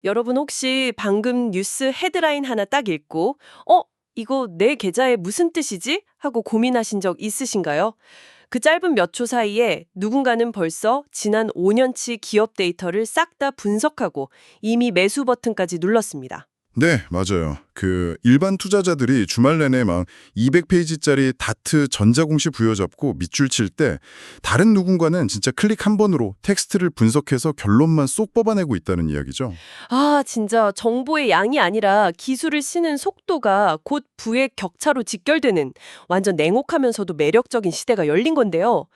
여러분 혹시 방금 뉴스 헤드라인 하나 딱 읽고, 이거 내 계좌에 무슨 뜻이지? 하고 고민하신 적 있으신가요? 그 짧은 몇 초 사이에 누군가는 벌써 지난 5년치 기업 데이터를 싹 다 분석하고 이미 매수 버튼까지 눌렀습니다. 네, 맞아요. 일반 투자자들이 주말 내내 막 200페이지짜리 다트 전자공시 부여잡고 밑줄 칠 때 다른 누군가는 진짜 클릭 한 번으로 텍스트를 분석해서 결론만 쏙 뽑아내고 있다는 이야기죠. 아, 진짜 정보의 양이 아니라 기술을 쓰는 속도가 곧 부의 격차로 직결되는 완전 냉혹하면서도 매력적인 시대가 열린 건데요.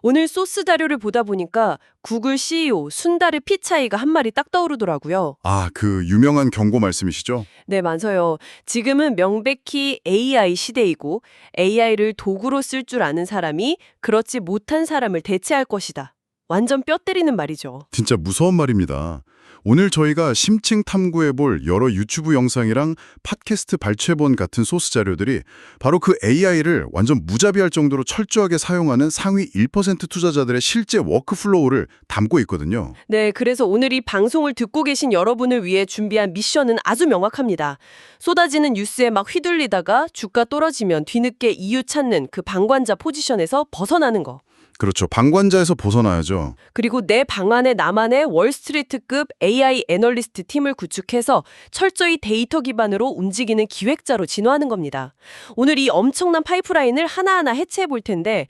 오늘 소스 자료를 보다 보니까 구글 CEO 순다르 피차이가 한 말이 딱 떠오르더라고요. 아, 그 유명한 경고 말씀이시죠? 네, 맞아요. 지금은 명백히 AI 시대이고 AI를 도구로 쓸 줄 아는 사람이 그렇지 못한 사람을 대체할 것이다. 완전 뼈 때리는 말이죠. 진짜 무서운 말입니다. 오늘 저희가 심층 탐구해볼 여러 유튜브 영상이랑 팟캐스트 발췌본 같은 소스 자료들이 바로 그 AI를 완전 무자비할 정도로 철저하게 사용하는 상위 1% 투자자들의 실제 워크플로우를 담고 있거든요. 네, 그래서 오늘 이 방송을 듣고 계신 여러분을 위해 준비한 미션은 아주 명확합니다. 쏟아지는 뉴스에 막 휘둘리다가 주가 떨어지면 뒤늦게 이유 찾는 그 방관자 포지션에서 벗어나는 거. 그렇죠. 방관자에서 벗어나야죠. 그리고 내 방안에 나만의 월스트리트급 AI 애널리스트 팀을 구축해서 철저히 데이터 기반으로 움직이는 기획자로 진화하는 겁니다. 오늘 이 엄청난 파이프라인을 하나하나 해체해 볼 텐데,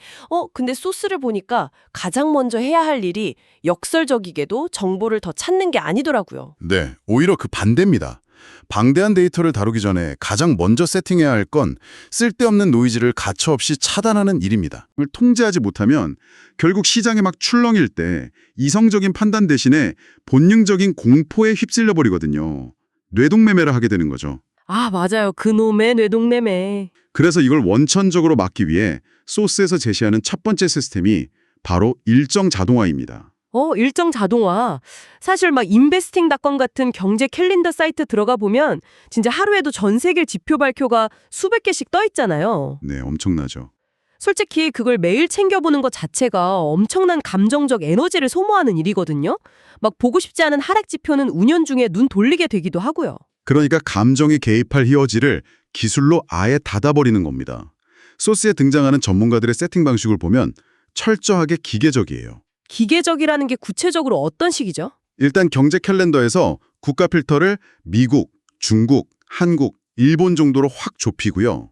근데 소스를 보니까 가장 먼저 해야 할 일이 역설적이게도 정보를 더 찾는 게 아니더라고요. 네, 오히려 그 반대입니다. 방대한 데이터를 다루기 전에 가장 먼저 세팅해야 할 건 쓸데없는 노이즈를 가차없이 차단하는 일입니다. 이걸 통제하지 못하면 결국 시장에 막 출렁일 때 이성적인 판단 대신에 본능적인 공포에 휩쓸려 버리거든요. 뇌동매매를 하게 되는 거죠. 아, 맞아요. 그놈의 뇌동매매. 그래서 이걸 원천적으로 막기 위해 소스에서 제시하는 첫 번째 시스템이 바로 일정 자동화입니다. 일정 자동화. 사실 막 인베스팅닷컴 같은 경제 캘린더 사이트 들어가 보면 진짜 하루에도 전 세계 지표 발표가 수백 개씩 떠 있잖아요. 네, 엄청나죠. 솔직히 그걸 매일 챙겨보는 것 자체가 엄청난 감정적 에너지를 소모하는 일이거든요. 막 보고 싶지 않은 하락 지표는 운연 중에 눈 돌리게 되기도 하고요. 그러니까 감정이 개입할 희어지를 기술로 아예 닫아버리는 겁니다. 소스에 등장하는 전문가들의 세팅 방식을 보면 철저하게 기계적이에요. 기계적이라는 게 구체적으로 어떤 식이죠? 일단 경제 캘린더에서 국가 필터를 미국, 중국, 한국, 일본 정도로 확 좁히고요.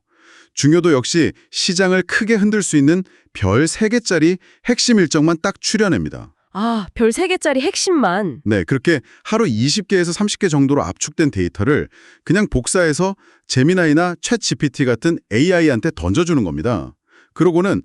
중요도 역시 시장을 크게 흔들 수 있는 별 3개짜리 핵심 일정만 딱 추려냅니다. 아, 별 3개짜리 핵심만. 네, 그렇게 하루 20개에서 30개 정도로 압축된 데이터를 그냥 복사해서 제미나이나 챗 GPT 같은 AI한테 던져주는 겁니다. 그러고는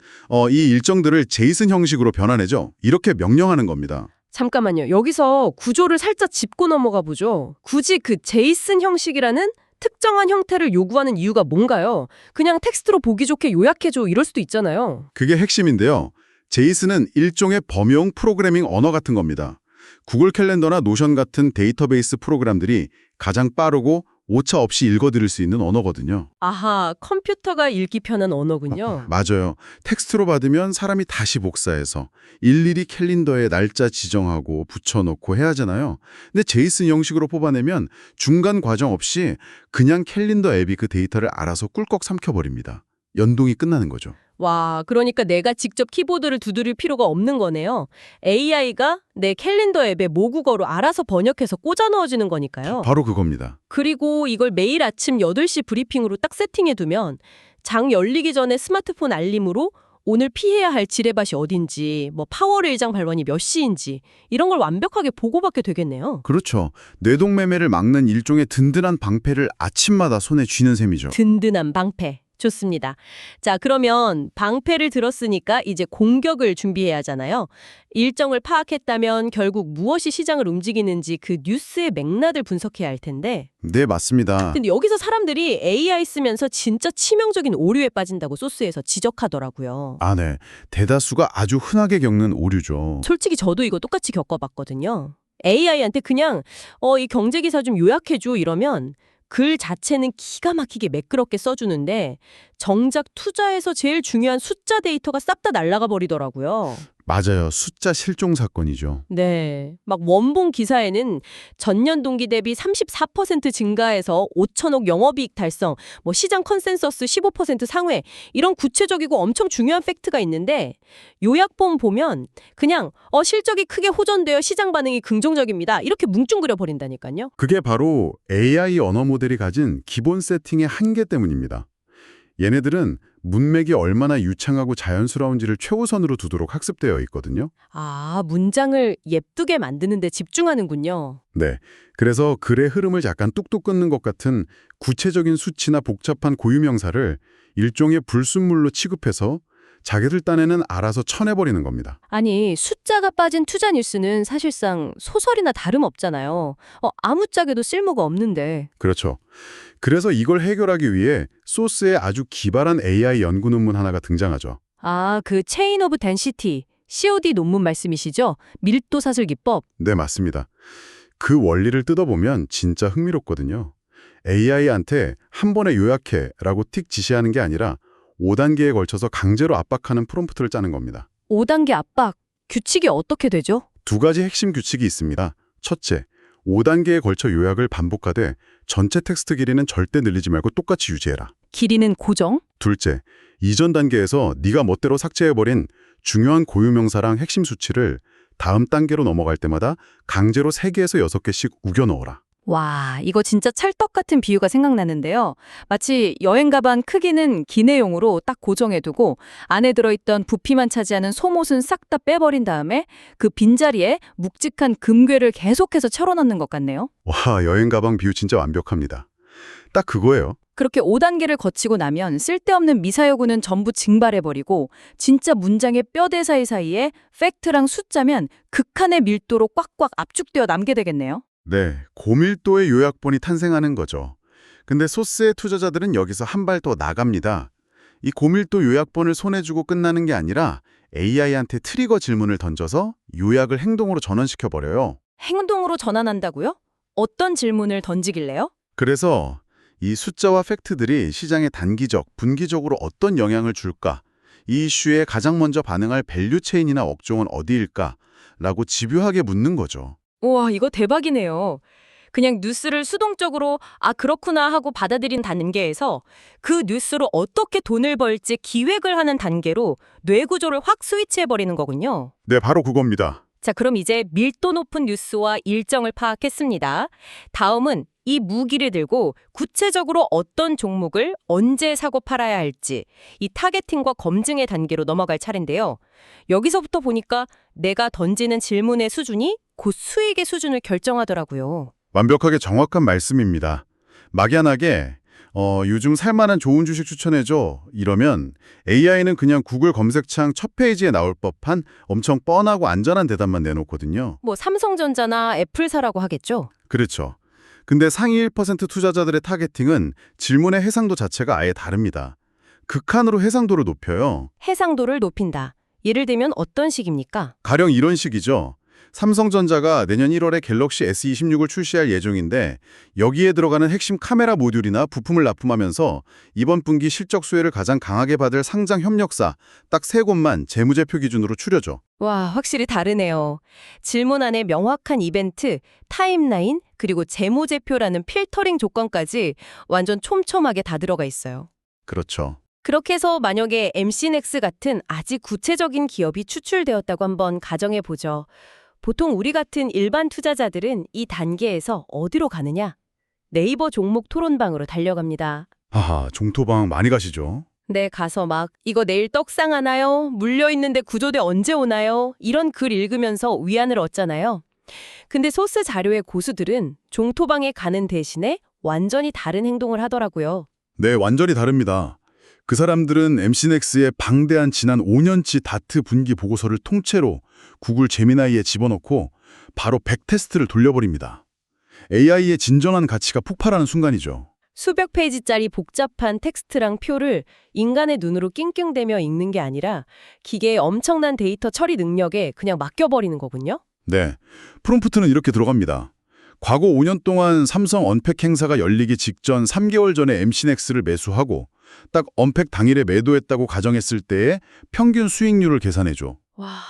이 일정들을 제이슨 형식으로 변환해줘. 이렇게 명령하는 겁니다. 잠깐만요. 여기서 구조를 살짝 짚고 넘어가 보죠. 굳이 그 제이슨 형식이라는 특정한 형태를 요구하는 이유가 뭔가요? 그냥 텍스트로 보기 좋게 요약해줘 이럴 수도 있잖아요. 그게 핵심인데요. 제이슨은 일종의 범용 프로그래밍 언어 같은 겁니다. 구글 캘린더나 노션 같은 데이터베이스 프로그램들이 가장 빠르고 오차 없이 읽어들을 수 있는 언어거든요. 아하, 컴퓨터가 읽기 편한 언어군요. 맞아요. 텍스트로 받으면 사람이 다시 복사해서 일일이 캘린더에 날짜 지정하고 붙여놓고 해야 하잖아요. 근데 제이슨 형식으로 뽑아내면 중간 과정 없이 그냥 캘린더 앱이 그 데이터를 알아서 꿀꺽 삼켜버립니다. 연동이 끝나는 거죠. 와, 그러니까 내가 직접 키보드를 두드릴 필요가 없는 거네요. AI가 내 캘린더 앱에 모국어로 알아서 번역해서 꽂아 넣어주는 거니까요. 바로 그겁니다. 그리고 이걸 매일 아침 8시 브리핑으로 딱 세팅해두면 장 열리기 전에 스마트폰 알림으로 오늘 피해야 할 지뢰밭이 어딘지, 파워레일장 발원이 몇 시인지 이런 걸 완벽하게 보고받게 되겠네요. 그렇죠. 뇌동매매를 막는 일종의 든든한 방패를 아침마다 손에 쥐는 셈이죠. 든든한 방패. 좋습니다. 자, 그러면 방패를 들었으니까 이제 공격을 준비해야 하잖아요. 일정을 파악했다면 결국 무엇이 시장을 움직이는지 그 뉴스의 맥락을 분석해야 할 텐데. 네, 맞습니다. 근데 여기서 사람들이 AI 쓰면서 진짜 치명적인 오류에 빠진다고 소스에서 지적하더라고요. 아, 네. 대다수가 아주 흔하게 겪는 오류죠. 솔직히 저도 이거 똑같이 겪어봤거든요. AI한테 그냥 이 경제기사 좀 요약해줘 이러면 글 자체는 기가 막히게 매끄럽게 써주는데 정작 투자에서 제일 중요한 숫자 데이터가 싹 다 날아가 버리더라고요. 맞아요. 숫자 실종 사건이죠. 네. 막 원본 기사에는 전년 동기 대비 34% 증가해서 5천억 영업이익 달성, 뭐 시장 컨센서스 15% 상회, 이런 구체적이고 엄청 중요한 팩트가 있는데 요약본 보면 그냥 실적이 크게 호전되어 시장 반응이 긍정적입니다. 이렇게 뭉뚱그려 버린다니까요. 그게 바로 AI 언어 모델이 가진 기본 세팅의 한계 때문입니다. 얘네들은 문맥이 얼마나 유창하고 자연스러운지를 최우선으로 두도록 학습되어 있거든요. 아, 문장을 예쁘게 만드는 데 집중하는군요. 네. 그래서 글의 흐름을 약간 뚝뚝 끊는 것 같은 구체적인 수치나 복잡한 고유명사를 일종의 불순물로 취급해서 자기들 딴에는 알아서 쳐내버리는 겁니다. 아니, 숫자가 빠진 투자 뉴스는 사실상 소설이나 다름없잖아요. 아무짝에도 쓸모가 없는데. 그렇죠. 그래서 이걸 해결하기 위해 소스에 아주 기발한 AI 연구 논문 하나가 등장하죠. 아, 그 체인 오브 덴시티, COD 논문 말씀이시죠? 밀도 사슬 기법. 네, 맞습니다. 그 원리를 뜯어보면 진짜 흥미롭거든요. AI한테 한 번에 요약해라고 틱 지시하는 게 아니라 5단계에 걸쳐서 강제로 압박하는 프롬프트를 짜는 겁니다. 5단계 압박, 규칙이 어떻게 되죠? 두 가지 핵심 규칙이 있습니다. 첫째, 5단계에 걸쳐 요약을 반복하되 전체 텍스트 길이는 절대 늘리지 말고 똑같이 유지해라. 길이는 고정? 둘째, 이전 단계에서 네가 멋대로 삭제해버린 중요한 고유명사랑 핵심 수치를 다음 단계로 넘어갈 때마다 강제로 3개에서 6개씩 우겨 넣어라. 와, 이거 진짜 찰떡 같은 비유가 생각나는데요. 마치 여행 가방 크기는 기내용으로 딱 고정해두고 안에 들어있던 부피만 차지하는 속옷은 싹 다 빼버린 다음에 그 빈자리에 묵직한 금괴를 계속해서 채워넣는 것 같네요. 와, 여행 가방 비유 진짜 완벽합니다. 딱 그거예요. 그렇게 5단계를 거치고 나면 쓸데없는 미사여구는 전부 징발해버리고 진짜 문장의 뼈대 사이사이에 팩트랑 숫자면 극한의 밀도로 꽉꽉 압축되어 남게 되겠네요. 네, 고밀도의 요약본이 탄생하는 거죠. 근데 소스의 투자자들은 여기서 한 발 더 나갑니다. 이 고밀도 요약본을 손에 쥐고 끝나는 게 아니라 AI한테 트리거 질문을 던져서 요약을 행동으로 전환시켜버려요. 행동으로 전환한다고요? 어떤 질문을 던지길래요? 그래서 이 숫자와 팩트들이 시장에 단기적, 분기적으로 어떤 영향을 줄까? 이 이슈에 가장 먼저 반응할 밸류 체인이나 업종은 어디일까? 라고 집요하게 묻는 거죠. 우와, 이거 대박이네요. 그냥 뉴스를 수동적으로 그렇구나 하고 받아들인 단계에서 그 뉴스로 어떻게 돈을 벌지 기획을 하는 단계로 뇌 구조를 확 스위치해버리는 거군요. 네, 바로 그겁니다. 자, 그럼 이제 밀도 높은 뉴스와 일정을 파악했습니다. 다음은 이 무기를 들고 구체적으로 어떤 종목을 언제 사고 팔아야 할지 이 타겟팅과 검증의 단계로 넘어갈 차례인데요. 여기서부터 보니까 내가 던지는 질문의 수준이 곧 수익의 수준을 결정하더라고요. 완벽하게 정확한 말씀입니다. 막연하게 요즘 살만한 좋은 주식 추천해줘 이러면 AI는 그냥 구글 검색창 첫 페이지에 나올 법한 엄청 뻔하고 안전한 대답만 내놓거든요. 뭐 삼성전자나 애플 사라고 하겠죠? 그렇죠. 근데 상위 1% 투자자들의 타겟팅은 질문의 해상도 자체가 아예 다릅니다. 극한으로 해상도를 높여요. 해상도를 높인다. 예를 들면 어떤 식입니까? 가령 이런 식이죠. 삼성전자가 내년 1월에 갤럭시 S26을 출시할 예정인데 여기에 들어가는 핵심 카메라 모듈이나 부품을 납품하면서 이번 분기 실적 수혜를 가장 강하게 받을 상장 협력사 딱 3곳만 재무제표 기준으로 추려줘. 와, 확실히 다르네요. 질문 안에 명확한 이벤트, 타임라인, 그리고 재무제표라는 필터링 조건까지 완전 촘촘하게 다 들어가 있어요. 그렇죠. 그렇게 해서 만약에 MC넥스 같은 아직 구체적인 기업이 추출되었다고 한번 가정해 보죠. 보통 우리 같은 일반 투자자들은 이 단계에서 어디로 가느냐? 네이버 종목 토론방으로 달려갑니다. 하하, 종토방 많이 가시죠? 네, 가서 막 이거 내일 떡상 하나요? 물려있는데 구조대 언제 오나요? 이런 글 읽으면서 위안을 얻잖아요. 근데 소스 자료의 고수들은 종토방에 가는 대신에 완전히 다른 행동을 하더라고요. 네, 완전히 다릅니다. 그 사람들은 MC넥스의 방대한 지난 5년치 다트 분기 보고서를 통째로 구글 제미나이에 집어넣고 바로 백테스트를 돌려버립니다. AI의 진정한 가치가 폭발하는 순간이죠. 수백 페이지짜리 복잡한 텍스트랑 표를 인간의 눈으로 낑낑대며 읽는 게 아니라 기계의 엄청난 데이터 처리 능력에 그냥 맡겨버리는 거군요. 네, 프롬프트는 이렇게 들어갑니다. 과거 5년 동안 삼성 언팩 행사가 열리기 직전 3개월 전에 MC넥스를 매수하고 딱 언팩 당일에 매도했다고 가정했을 때의 평균 수익률을 계산해줘. 와,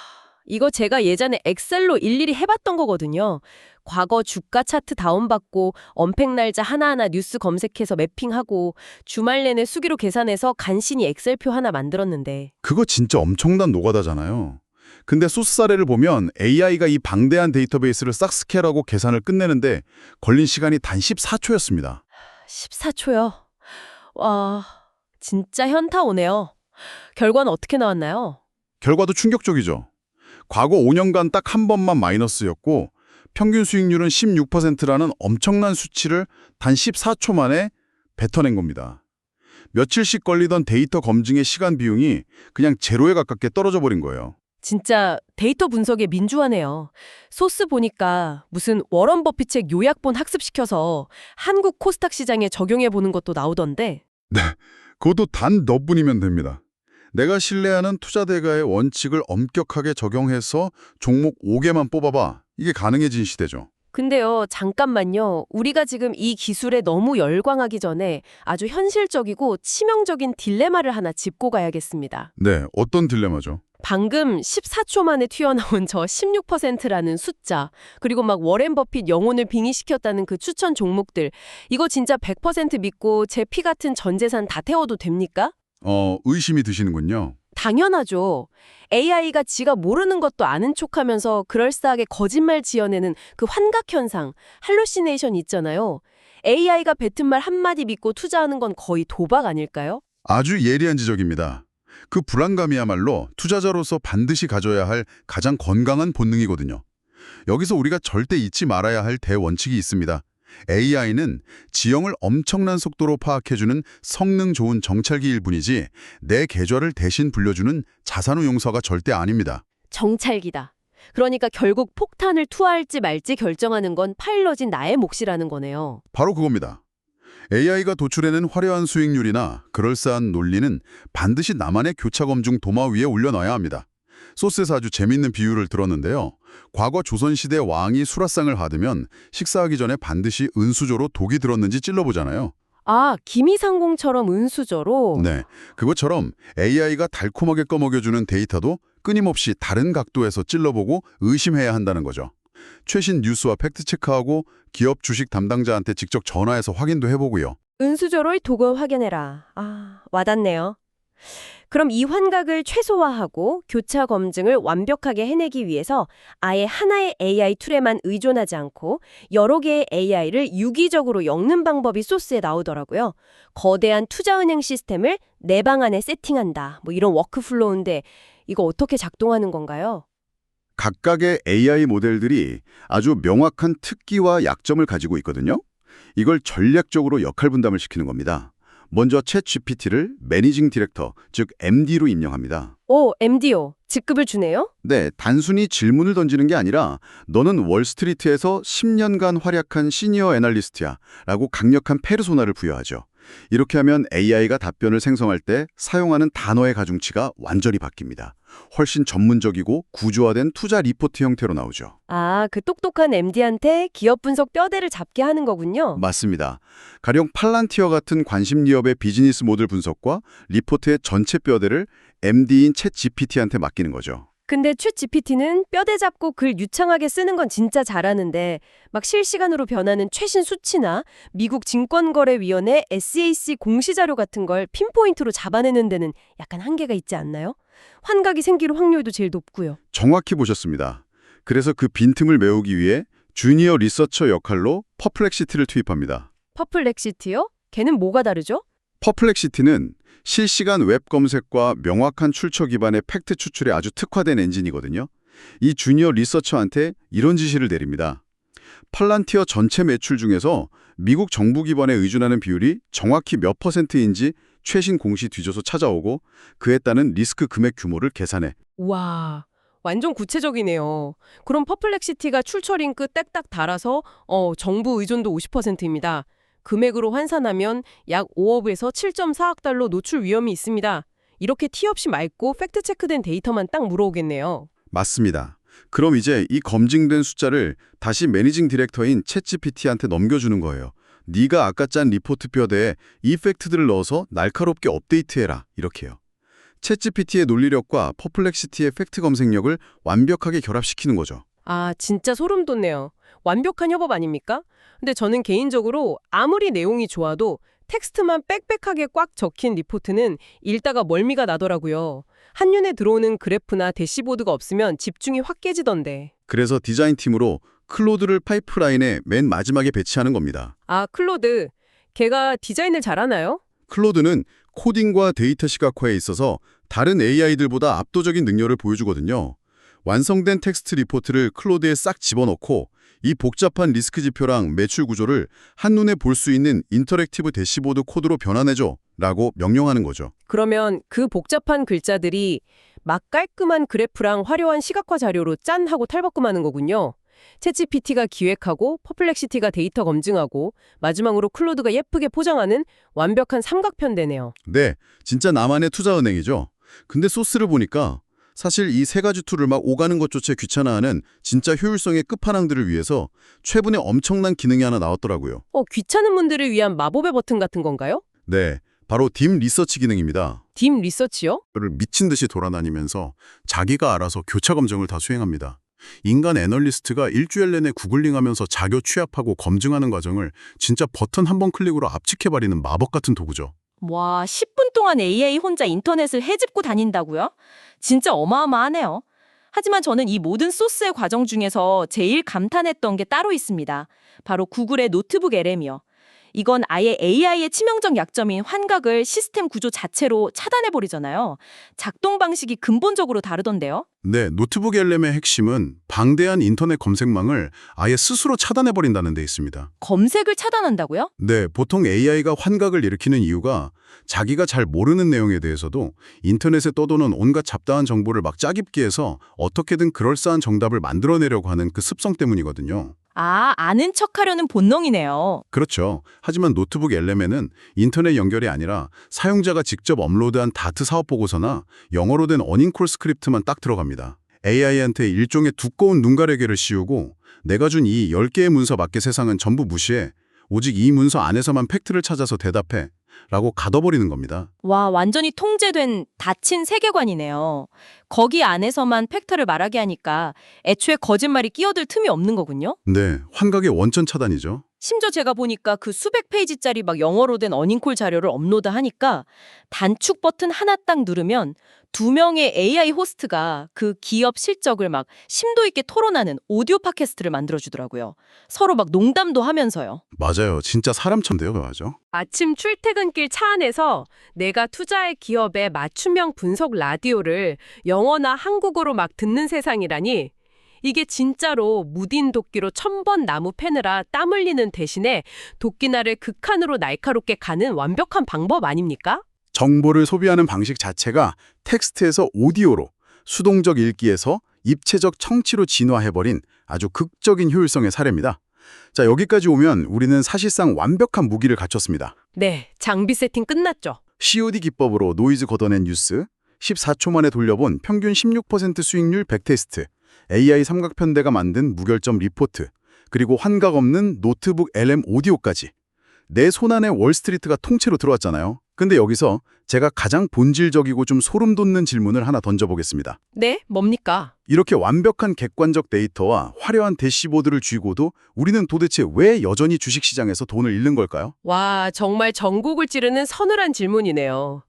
이거 제가 예전에 엑셀로 일일이 해봤던 거거든요. 과거 주가 차트 다운받고 언팩 날짜 하나하나 뉴스 검색해서 매핑하고 주말 내내 수기로 계산해서 간신히 엑셀표 하나 만들었는데 그거 진짜 엄청난 노가다잖아요. 근데 소스 사례를 보면 AI가 이 방대한 데이터베이스를 싹 스캔하고 계산을 끝내는데 걸린 시간이 단 14초였습니다. 14초요. 와, 진짜 현타 오네요. 결과는 어떻게 나왔나요? 결과도 충격적이죠. 과거 5년간 딱 한 번만 마이너스였고 평균 수익률은 16%라는 엄청난 수치를 단 14초 만에 뱉어낸 겁니다. 며칠씩 걸리던 데이터 검증의 시간 비용이 그냥 제로에 가깝게 떨어져 버린 거예요. 진짜 데이터 분석의 민주화네요. 소스 보니까 무슨 워런 버핏책 요약본 학습시켜서 한국 코스닥 시장에 적용해보는 것도 나오던데 그것도 단 몇 분이면 됩니다. 내가 신뢰하는 투자 대가의 원칙을 엄격하게 적용해서 종목 5개만 뽑아봐. 이게 가능해진 시대죠. 근데요, 잠깐만요. 우리가 지금 이 기술에 너무 열광하기 전에 아주 현실적이고 치명적인 딜레마를 하나 짚고 가야겠습니다. 네, 어떤 딜레마죠? 방금 14초 만에 튀어나온 저 16%라는 숫자, 그리고 막 워렌 버핏 영혼을 빙의시켰다는 그 추천 종목들, 이거 진짜 100% 믿고 제 피 같은 전 재산 다 태워도 됩니까? 의심이 드시는군요. 당연하죠. AI가 지가 모르는 것도 아는 척하면서 그럴싸하게 거짓말 지어내는 그 환각현상, 할루시네이션 있잖아요. AI가 뱉은 말 한마디 믿고 투자하는 건 거의 도박 아닐까요? 아주 예리한 지적입니다. 그 불안감이야말로 투자자로서 반드시 가져야 할 가장 건강한 본능이거든요. 여기서 우리가 절대 잊지 말아야 할 대원칙이 있습니다. AI는 지형을 엄청난 속도로 파악해주는 성능 좋은 정찰기일 뿐이지 내 계좌를 대신 불려주는 자산후 용서가 절대 아닙니다. 정찰기다. 그러니까 결국 폭탄을 투하할지 말지 결정하는 건 파일럿인 나의 몫이라는 거네요. 바로 그겁니다. AI가 도출해낸 화려한 수익률이나 그럴싸한 논리는 반드시 나만의 교차검증 도마 위에 올려놔야 합니다. 소스에서 아주 재밌는 비유를 들었는데요. 과거 조선시대 왕이 수라상을 받으면 식사하기 전에 반드시 은수저로 독이 들었는지 찔러보잖아요. 아, 기미상공처럼 은수저로? 네, 그것처럼 AI가 달콤하게 꺼먹여주는 데이터도 끊임없이 다른 각도에서 찔러보고 의심해야 한다는 거죠. 최신 뉴스와 팩트체크하고 기업 주식 담당자한테 직접 전화해서 확인도 해보고요. 은수저로의 독을 확인해라. 아, 와닿네요. 그럼 이 환각을 최소화하고 교차 검증을 완벽하게 해내기 위해서 아예 하나의 AI 툴에만 의존하지 않고 여러 개의 AI를 유기적으로 엮는 방법이 소스에 나오더라고요. 거대한 투자은행 시스템을 내 방 안에 세팅한다. 뭐 이런 워크플로우인데 이거 어떻게 작동하는 건가요? 각각의 AI 모델들이 아주 명확한 특기와 약점을 가지고 있거든요. 이걸 전략적으로 역할 분담을 시키는 겁니다. 먼저 챗GPT를 매니징 디렉터, 즉 MD로 임명합니다. 오, MDO. 직급을 주네요? 네, 단순히 질문을 던지는 게 아니라 너는 월스트리트에서 10년간 활약한 시니어 애널리스트야 라고 강력한 페르소나를 부여하죠. 이렇게 하면 AI가 답변을 생성할 때 사용하는 단어의 가중치가 완전히 바뀝니다. 훨씬 전문적이고 구조화된 투자 리포트 형태로 나오죠. 아, 그 똑똑한 MD한테 기업 분석 뼈대를 잡게 하는 거군요. 맞습니다. 가령 팔란티어 같은 관심기업의 비즈니스 모델 분석과 리포트의 전체 뼈대를 MD인 챗 GPT한테 맡기는 거죠. 근데 챗 GPT는 뼈대 잡고 글 유창하게 쓰는 건 진짜 잘하는데 막 실시간으로 변하는 최신 수치나 미국 증권거래위원회 SEC 공시자료 같은 걸 핀포인트로 잡아내는 데는 약간 한계가 있지 않나요? 환각이 생길 확률도 제일 높고요. 정확히 보셨습니다. 그래서 그 빈틈을 메우기 위해 주니어 리서처 역할로 퍼플렉시티를 투입합니다. 퍼플렉시티요? 걔는 뭐가 다르죠? 퍼플렉시티는 실시간 웹 검색과 명확한 출처 기반의 팩트 추출에 아주 특화된 엔진이거든요. 이 주니어 리서처한테 이런 지시를 내립니다. 팔란티어 전체 매출 중에서 미국 정부 기반에 의존하는 비율이 정확히 몇 %인지 최신 공시 뒤져서 찾아오고 그에 따른 리스크 금액 규모를 계산해. 와, 완전 구체적이네요. 그럼 퍼플렉시티가 출처 링크 딱딱 달아서 정부 의존도 50%입니다. 금액으로 환산하면 약 5억에서 7.4억 달러 노출 위험이 있습니다. 이렇게 티 없이 맑고 팩트 체크된 데이터만 딱 물어오겠네요. 맞습니다. 그럼 이제 이 검증된 숫자를 다시 매니징 디렉터인 챗GPT한테 넘겨주는 거예요. 네가 아까 짠 리포트 뼈대에 이 팩트들을 넣어서 날카롭게 업데이트해라. 이렇게요. 챗GPT의 논리력과 퍼플렉시티의 팩트 검색력을 완벽하게 결합시키는 거죠. 아, 진짜 소름 돋네요. 완벽한 협업 아닙니까? 근데 저는 개인적으로 아무리 내용이 좋아도 텍스트만 빽빽하게 꽉 적힌 리포트는 읽다가 멀미가 나더라고요. 한눈에 들어오는 그래프나 대시보드가 없으면 집중이 확 깨지던데. 그래서 디자인팀으로 클로드를 파이프라인의 맨 마지막에 배치하는 겁니다. 아, 클로드. 걔가 디자인을 잘하나요? 클로드는 코딩과 데이터 시각화에 있어서 다른 AI들보다 압도적인 능력을 보여주거든요. 완성된 텍스트 리포트를 클로드에 싹 집어넣고 이 복잡한 리스크 지표랑 매출 구조를 한눈에 볼 수 있는 인터랙티브 대시보드 코드로 변환해줘 라고 명령하는 거죠. 그러면 그 복잡한 글자들이 막 깔끔한 그래프랑 화려한 시각화 자료로 짠 하고 탈바꿈하는 거군요. 챗GPT가 기획하고 퍼플렉시티가 데이터 검증하고 마지막으로 클로드가 예쁘게 포장하는 완벽한 삼각편대네요. 네, 진짜 나만의 투자은행이죠. 근데 소스를 보니까 사실 이 세 가지 툴을 막 오가는 것조차 귀찮아하는 진짜 효율성의 끝판왕들을 위해서 최근에 엄청난 기능이 하나 나왔더라고요. 귀찮은 분들을 위한 마법의 버튼 같은 건가요? 네, 바로 딥 리서치 기능입니다. 딥 리서치요? 를 미친 듯이 돌아다니면서 자기가 알아서 교차 검증을 다 수행합니다. 인간 애널리스트가 일주일 내내 구글링하면서 자료 취합하고 검증하는 과정을 진짜 버튼 한 번 클릭으로 압축해버리는 마법 같은 도구죠. 와, 10분 동안 AI 혼자 인터넷을 헤집고 다닌다고요? 진짜 어마어마하네요. 하지만 저는 이 모든 소스의 과정 중에서 제일 감탄했던 게 따로 있습니다. 바로 구글의 노트북 LM이요. 이건 아예 AI의 치명적 약점인 환각을 시스템 구조 자체로 차단해버리잖아요. 작동 방식이 근본적으로 다르던데요. 네, 노트북 LM의 핵심은 방대한 인터넷 검색망을 아예 스스로 차단해버린다는 데 있습니다. 검색을 차단한다고요? 네, 보통 AI가 환각을 일으키는 이유가 자기가 잘 모르는 내용에 대해서도 인터넷에 떠도는 온갖 잡다한 정보를 막 짜깁기 해서 어떻게든 그럴싸한 정답을 만들어내려고 하는 그 습성 때문이거든요. 아, 아는 척하려는 본능이네요. 그렇죠. 하지만 노트북 LM에는 인터넷 연결이 아니라 사용자가 직접 업로드한 다트 사업 보고서나 영어로 된 어닝콜 스크립트만 딱 들어갑니다. AI한테 일종의 두꺼운 눈가래개를 씌우고 내가 준 이 10개의 문서 밖의 세상은 전부 무시해. 오직 이 문서 안에서만 팩트를 찾아서 대답해. 라고 가둬버리는 겁니다. 와, 완전히 통제된 닫힌 세계관이네요. 거기 안에서만 팩트를 말하게 하니까 애초에 거짓말이 끼어들 틈이 없는 거군요. 네, 환각의 원천 차단이죠. 심지어 제가 보니까 그 수백 페이지짜리 막 영어로 된 어닝콜 자료를 업로드하니까 단축 버튼 하나 딱 누르면 2명의 AI 호스트가 그 기업 실적을 막 심도 있게 토론하는 오디오 팟캐스트를 만들어주더라고요. 서로 막 농담도 하면서요. 맞아요. 진짜 사람처럼돼요, 맞죠? 아침 출퇴근길 차 안에서 내가 투자할 기업의 맞춤형 분석 라디오를 영어나 한국어로 막 듣는 세상이라니 이게 진짜로 무딘 도끼로 1000번 나무 패느라 땀 흘리는 대신에 도끼날을 극한으로 날카롭게 가는 완벽한 방법 아닙니까? 정보를 소비하는 방식 자체가 텍스트에서 오디오로, 수동적 읽기에서 입체적 청취로 진화해버린 아주 극적인 효율성의 사례입니다. 자, 여기까지 오면 우리는 사실상 완벽한 무기를 갖췄습니다. 네, 장비 세팅 끝났죠. COD 기법으로 노이즈 걷어낸 뉴스, 14초 만에 돌려본 평균 16% 수익률 100테스트, AI 삼각편대가 만든 무결점 리포트, 그리고 환각 없는 노트북 LM 오디오까지. 내 손안에 월스트리트가 통째로 들어왔잖아요. 근데 여기서 제가 가장 본질적이고 좀 소름 돋는 질문을 하나 던져보겠습니다. 네, 뭡니까? 이렇게 완벽한 객관적 데이터와 화려한 대시보드를 쥐고도 우리는 도대체 왜 여전히 주식시장에서 돈을 잃는 걸까요? 와, 정말 전곡을 찌르는 서늘한 질문이네요.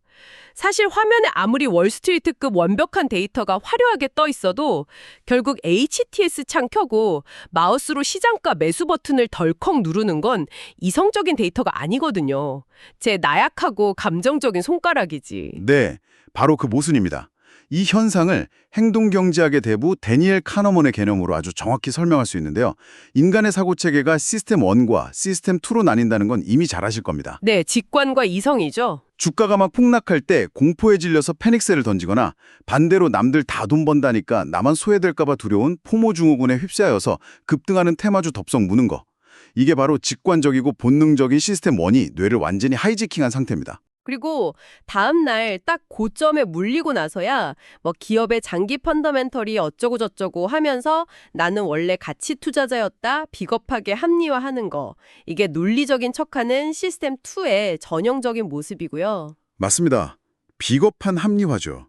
사실 화면에 아무리 월스트리트급 완벽한 데이터가 화려하게 떠 있어도 결국 HTS 창 켜고 마우스로 시장가 매수 버튼을 덜컥 누르는 건 이성적인 데이터가 아니거든요. 제 나약하고 감정적인 손가락이지. 네, 바로 그 모순입니다. 이 현상을 행동경제학의 대부 데니엘 카너먼의 개념으로 아주 정확히 설명할 수 있는데요. 인간의 사고체계가 시스템 1과 시스템 2로 나뉜다는 건 이미 잘 아실 겁니다. 네, 직관과 이성이죠. 주가가 막 폭락할 때 공포에 질려서 패닉셀을 던지거나 반대로 남들 다 돈 번다니까 나만 소외될까 봐 두려운 포모 증후군에 휩싸여서 급등하는 테마주 덥석 무는 거. 이게 바로 직관적이고 본능적인 시스템 1이 뇌를 완전히 하이제킹한 상태입니다. 그리고 다음 날 딱 고점에 물리고 나서야 뭐 기업의 장기 펀더멘털이 어쩌고 저쩌고 하면서 나는 원래 가치 투자자였다 비겁하게 합리화하는 거. 이게 논리적인 척하는 시스템 2의 전형적인 모습이고요. 맞습니다. 비겁한 합리화죠.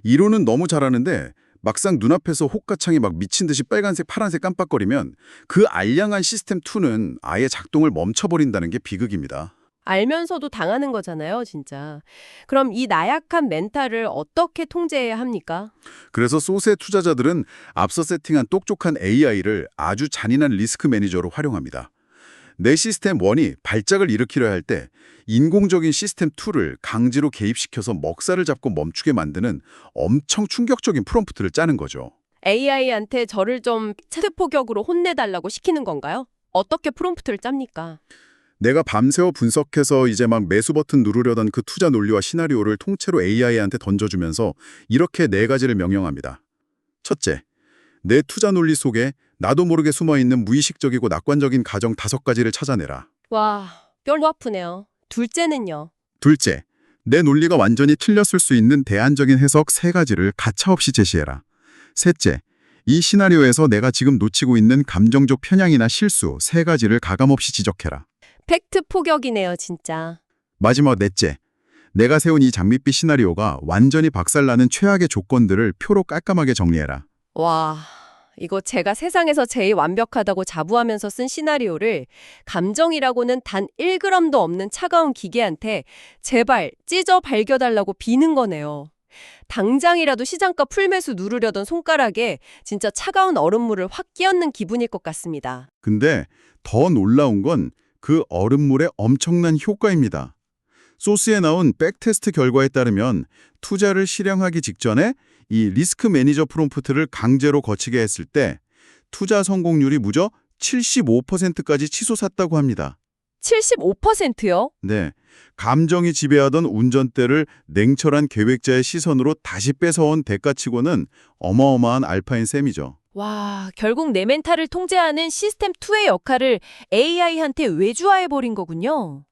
이론은 너무 잘하는데 막상 눈앞에서 호가창이 막 미친 듯이 빨간색, 파란색 깜빡거리면 그 알량한 시스템 2는 아예 작동을 멈춰버린다는 게 비극입니다. 알면서도 당하는 거잖아요, 진짜. 그럼 이 나약한 멘탈을 어떻게 통제해야 합니까? 그래서 소스의 투자자들은 앞서 세팅한 똑똑한 AI를 아주 잔인한 리스크 매니저로 활용합니다. 내 시스템 1이 발작을 일으키려 할 때 인공적인 시스템 2를 강제로 개입시켜서 먹살을 잡고 멈추게 만드는 엄청 충격적인 프롬프트를 짜는 거죠. AI한테 저를 좀 체포격으로 혼내달라고 시키는 건가요? 어떻게 프롬프트를 짭니까? 내가 밤새워 분석해서 이제 막 매수 버튼 누르려던 그 투자 논리와 시나리오를 통째로 AI한테 던져주면서 이렇게 4가지를 명령합니다. 첫째, 내 투자 논리 속에 나도 모르게 숨어있는 무의식적이고 낙관적인 가정 5가지를 찾아내라. 와, 뼈 아프네요. 둘째는요? 둘째, 내 논리가 완전히 틀렸을 수 있는 대안적인 해석 3가지를 가차없이 제시해라. 셋째, 이 시나리오에서 내가 지금 놓치고 있는 감정적 편향이나 실수 3가지를 가감없이 지적해라. 팩트 포격이네요, 진짜. 마지막 넷째, 내가 세운 이 장밋빛 시나리오가 완전히 박살나는 최악의 조건들을 표로 깔끔하게 정리해라. 와, 이거 제가 세상에서 제일 완벽하다고 자부하면서 쓴 시나리오를 감정이라고는 단 1g도 없는 차가운 기계한테 제발 찢어 발겨달라고 비는 거네요. 당장이라도 시장가 풀매수 누르려던 손가락에 진짜 차가운 얼음물을 확 끼얹는 기분일 것 같습니다. 근데 더 놀라운 건 그 얼음물의 엄청난 효과입니다. 소스에 나온 백테스트 결과에 따르면 투자를 실행하기 직전에 이 리스크 매니저 프롬프트를 강제로 거치게 했을 때 투자 성공률이 무려 75%까지 치솟았다고 합니다. 75%요? 네, 감정이 지배하던 운전대를 냉철한 계획자의 시선으로 다시 뺏어온 대가치고는 어마어마한 알파인 셈이죠. 와, 결국 내 멘탈을 통제하는 시스템2의 역할을 AI한테 외주화해버린 거군요.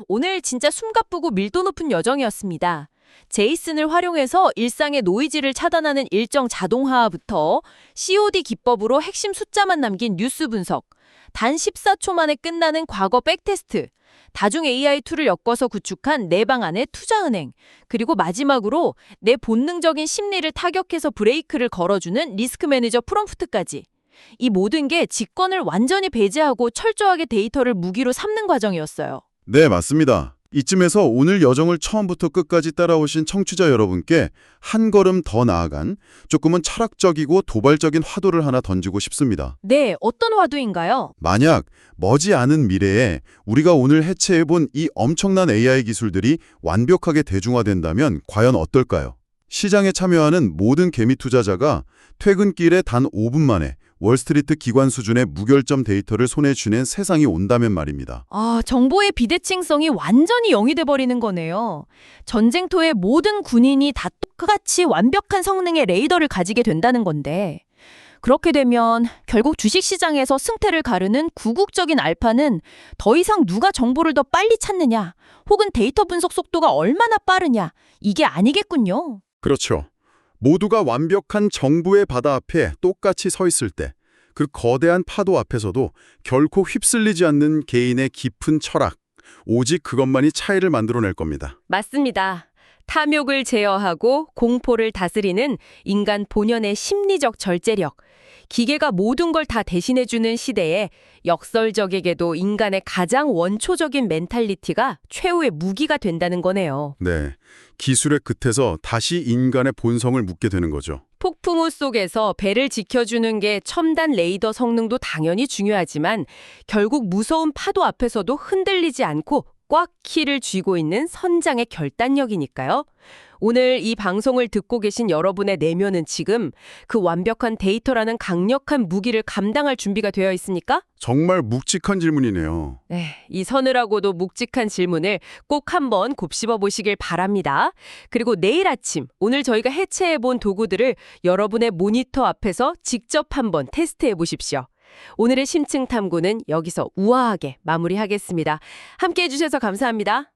오늘 진짜 숨가쁘고 밀도 높은 여정이었습니다. 제이슨을 활용해서 일상의 노이즈를 차단하는 일정 자동화부터 COD 기법으로 핵심 숫자만 남긴 뉴스 분석, 단 14초 만에 끝나는 과거 백테스트, 다중 AI 툴을 엮어서 구축한 내 방안의 투자은행, 그리고 마지막으로 내 본능적인 심리를 타격해서 브레이크를 걸어주는 리스크 매니저 프롬프트까지. 이 모든 게 직권을 완전히 배제하고 철저하게 데이터를 무기로 삼는 과정이었어요. 네, 맞습니다. 이쯤에서 오늘 여정을 처음부터 끝까지 따라오신 청취자 여러분께 한 걸음 더 나아간 조금은 철학적이고 도발적인 화두를 하나 던지고 싶습니다. 네, 어떤 화두인가요? 만약 머지않은 미래에 우리가 오늘 해체해본 이 엄청난 AI 기술들이 완벽하게 대중화된다면 과연 어떨까요? 시장에 참여하는 모든 개미 투자자가 퇴근길에 단 5분 만에 월스트리트 기관 수준의 무결점 데이터를 손에 쥐는 세상이 온다면 말입니다. 아, 정보의 비대칭성이 완전히 0이 돼버리는 거네요. 전쟁터의 모든 군인이 다 똑같이 완벽한 성능의 레이더를 가지게 된다는 건데, 그렇게 되면 결국 주식시장에서 승패를 가르는 궁극적인 알파는 더 이상 누가 정보를 더 빨리 찾느냐, 혹은 데이터 분석 속도가 얼마나 빠르냐, 이게 아니겠군요. 그렇죠. 모두가 완벽한 정부의 바다 앞에 똑같이 서 있을 때, 그 거대한 파도 앞에서도 결코 휩쓸리지 않는 개인의 깊은 철학, 오직 그것만이 차이를 만들어낼 겁니다. 맞습니다. 탐욕을 제어하고 공포를 다스리는 인간 본연의 심리적 절제력. 기계가 모든 걸 다 대신해주는 시대에 역설적에게도 인간의 가장 원초적인 멘탈리티가 최후의 무기가 된다는 거네요. 네, 기술의 끝에서 다시 인간의 본성을 묻게 되는 거죠. 폭풍우 속에서 배를 지켜주는 게 첨단 레이더 성능도 당연히 중요하지만 결국 무서운 파도 앞에서도 흔들리지 않고 꽉 키를 쥐고 있는 선장의 결단력이니까요. 오늘 이 방송을 듣고 계신 여러분의 내면은 지금 그 완벽한 데이터라는 강력한 무기를 감당할 준비가 되어 있습니까? 정말 묵직한 질문이네요. 네, 이 서늘하고도 묵직한 질문을 꼭 한번 곱씹어 보시길 바랍니다. 그리고 내일 아침 오늘 저희가 해체해본 도구들을 여러분의 모니터 앞에서 직접 한번 테스트해 보십시오. 오늘의 심층 탐구는 여기서 우아하게 마무리하겠습니다. 함께해 주셔서 감사합니다.